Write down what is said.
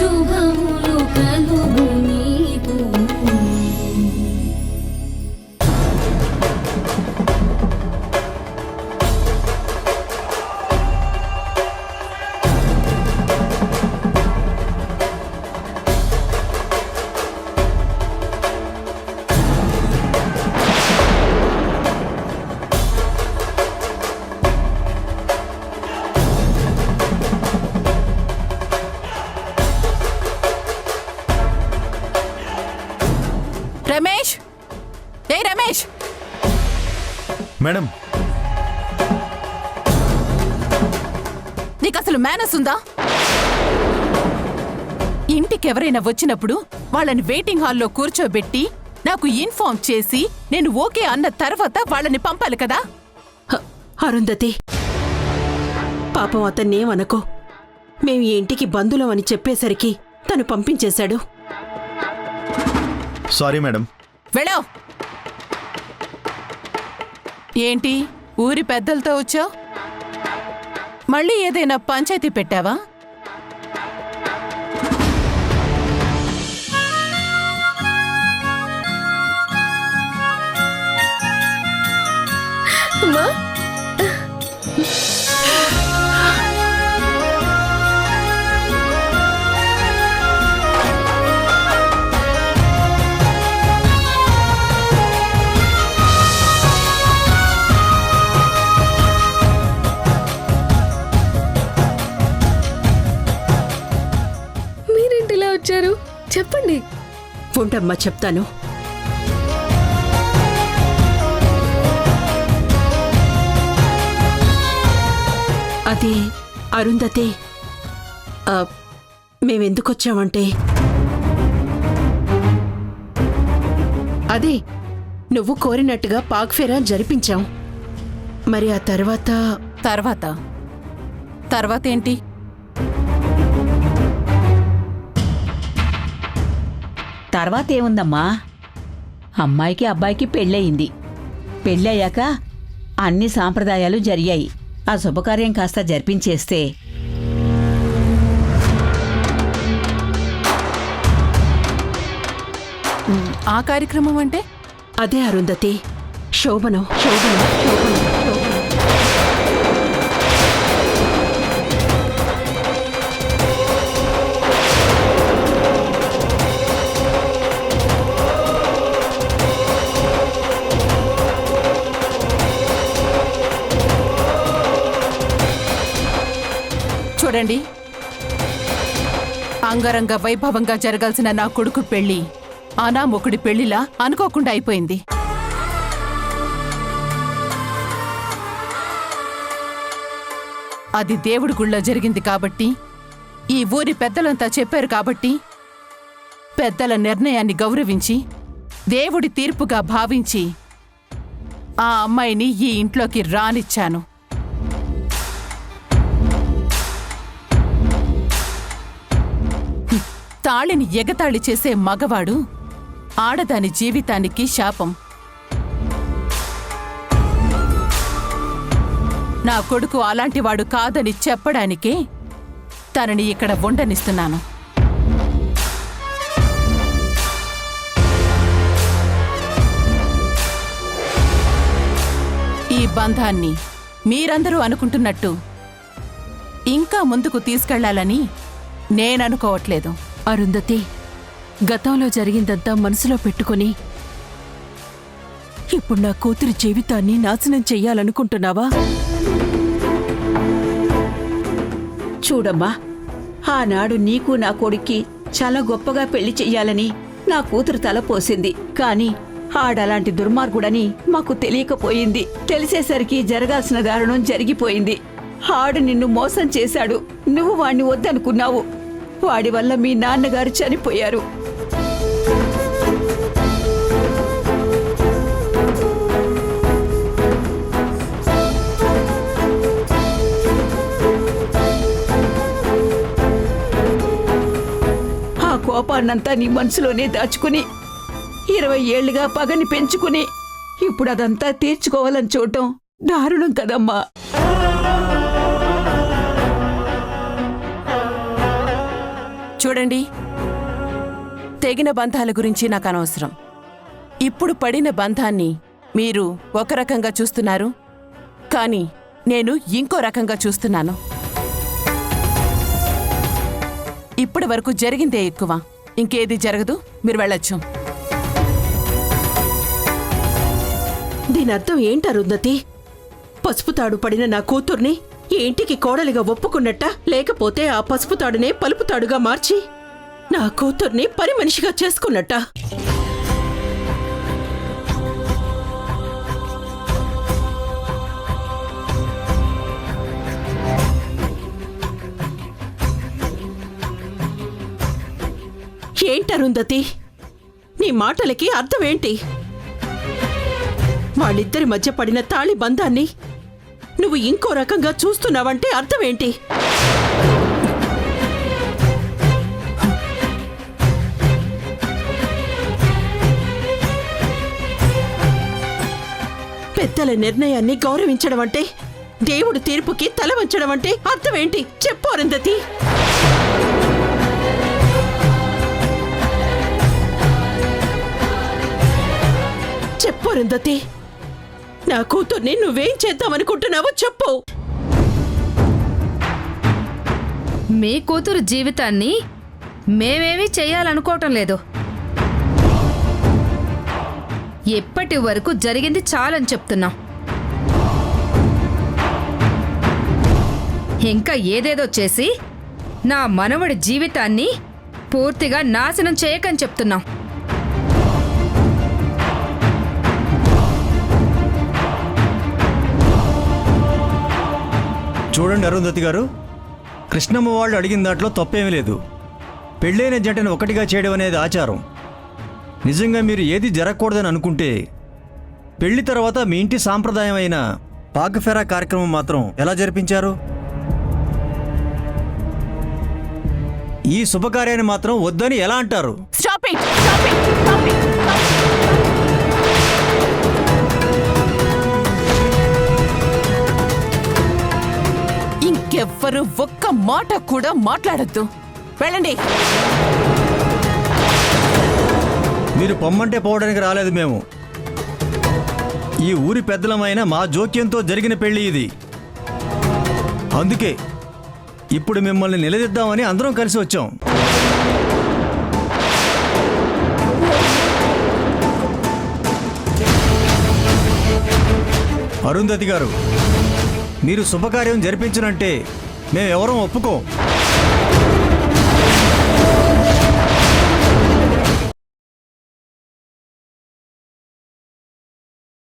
శుభములు కలుగు నీకు. రమేష్, ఏ రమేష్, మేడం నీకు అసలు మేనస్ ఉందా? ఇంటికి ఎవరైనా వచ్చినప్పుడు వాళ్ళని వెయిటింగ్ హాల్లో కూర్చోబెట్టి నాకు ఇన్ఫార్మ్ చేసి నేను ఓకే అన్న తర్వాత వాళ్ళని పంపాలి కదా. అరుంధతి, పాపం అతన్నేమనుకో. మేం ఈ ఇంటికి బంధువులం అని చెప్పేసరికి తను పంపించేశాడు. Sorry madam. వెళ్ళో. ఏంటి ఊరి పెద్దలతో వచ్చావు? మళ్ళీ ఏదైనా పంచాయతీ పెట్టావా? అమ్మా, మీరేంటి ఇలా వచ్చారు? చెప్పండి. ఉండమ్మా, చెప్తాను. అది అరుంధతి, మేమెందుకొచ్చామంటే అదే నువ్వు కోరినట్టుగా పాక్ఫెరా జరిపించాం. మరి ఆ తర్వాత తర్వాత ఏంటి? తర్వాత ఏముందమ్మా, అమ్మాయికి అబ్బాయికి పెళ్ళయింది. పెళ్ళయ్యాక అన్ని సాంప్రదాయాలు జరిగాయి. ఆ శుభకార్యం కాస్త జరిపించేస్తే ఆ కార్యక్రమం అంటే? అదే అరుంధతి, శోభనం శోభనం శోభనం శోభనం. చూడండి, అంగరంగ వైభవంగా జరగాల్సిన నా కొడుకు పెళ్లి అనామొకుడి పెళ్లిలా అనుకోకుండా అయిపోయింది. అది దేవుడి గుళ్ళో జరిగింది కాబట్టి, ఈ ఊరి పెద్దలంతా చెప్పారు కాబట్టి, పెద్దల నిర్ణయాన్ని గౌరవించి దేవుడి తీర్పుగా భావించి ఆ అమ్మాయిని ఈ ఇంట్లోకి రానిచ్చాను. తాళిని ఎగతాళి చేసే మగవాడు ఆడదాని జీవితానికి శాపం. నా కొడుకు అలాంటివాడు కాదని చెప్పడానికే తనని ఇక్కడ ఉండనిస్తున్నాను. ఈ బంధాన్ని మీరందరూ అనుకుంటున్నట్టు ఇంకా ముందుకు తీసుకెళ్లాలని నేననుకోవట్లేదు. అరుంధతి, గతంలో జరిగిందంతా మనసులో పెట్టుకుని ఇప్పుడు నా కూతురి జీవితాన్ని నాశనం చెయ్యాలనుకుంటున్నావా? చూడమ్మా, ఆనాడు నీకు నా కొడుక్కి చాలా గొప్పగా పెళ్లి చెయ్యాలని నా కూతురు తలపోసింది. కాని ఆడలాంటి దుర్మార్గుడని మాకు తెలియకపోయింది. తెలిసేసరికి జరగాల్సిన దారుణం జరిగిపోయింది. ఆడు నిన్ను మోసం చేశాడు. నువ్వు వాణ్ణి వద్దనుకున్నావు. వాడి వల్ల మీ నాన్నగారు చనిపోయారు. ఆ కోపాన్నంతా నీ మనసులోనే దాచుకుని 20 ఏళ్లుగా పగని పెంచుకుని ఇప్పుడు అదంతా తీర్చుకోవాలని చూడటం దారుణం కదమ్మా. చూడండి, తెగిన బంధాల గురించి నాకు అనవసరం. ఇప్పుడు పడిన బంధాన్ని మీరు ఒక రకంగా చూస్తున్నారు, కానీ నేను ఇంకో రకంగా చూస్తున్నాను. ఇప్పటి వరకు జరిగిందే ఎక్కువ, ఇంకేది జరగదు, మీరు వెళ్ళొచ్చు. దీని అర్థం ఏంటి అరుంధతి? పసుపు తాడు పడిన నా కూతుర్ని ఈ ఇంటికి కోడలిగా ఒప్పుకున్నట్ట, లేకపోతే ఆ పసుపు తాడునే పలుపు తాడుగా మార్చి నా కూతుర్ని పని మనిషిగా చేసుకున్నట్ట? ఏంటరుంధతి, నీ మాటలకి అర్థమేంటి? వాళ్ళిద్దరి మధ్య పడిన తాళి బంధాన్ని నువ్వు ఇంకో రకంగా చూస్తున్నావంటే అర్థమేంటి? పెద్దల నిర్ణయాన్ని గౌరవించడం అంటే, దేవుడి తీర్పుకి తల వంచడం అంటే అర్థమేంటి? చెప్పు అరుంధతి. చెప్పు అరుంధతి, నా కూతుర్ని నువ్వేం చేద్దామనుకుంటున్నావో చెప్పు. మీ కూతురు జీవితాన్ని మేమేమీ చెయ్యాలనుకోవటం లేదు. ఎప్పటి వరకు జరిగింది చాలని చెప్తున్నాం. ఇంకా ఏదేదో చేసి నా మనవడి జీవితాన్ని పూర్తిగా నాశనం చేయకని చెప్తున్నాం. చూడండి అరుంధతి గారు, కృష్ణమ్మ వాళ్ళు అడిగిన దాంట్లో తప్పేమీ లేదు. పెళ్ళైన జంటను ఒకటిగా చేయడం అనేది ఆచారం. నిజంగా మీరు ఏది జరగకూడదని అనుకుంటే పెళ్లి తర్వాత మీ ఇంటి సాంప్రదాయం అయిన పాకఫెరా కార్యక్రమం మాత్రం ఎలా జరిపించారు? ఈ శుభకార్యాన్ని మాత్రం వద్దని ఎలా అంటారు? Stop it! Stop it! Stop it! Stop it! ఇంకెవ్వరు ఒక్క మాట కూడా మాట్లాడద్దు. వెళ్ళండి. మీరు పొమ్మంటే పోవడానికి రాలేదు మేము. ఈ ఊరి పెద్దలమైన మా జోక్యంతో జరిగిన పెళ్లి ఇది. అందుకే ఇప్పుడు మిమ్మల్ని నిలదీద్దామని అందరం కలిసి వచ్చాం. అరుంధతి గారు, మీరు శుభకార్యం జరిపించనంటే మేమెవరం ఒప్పుకోం.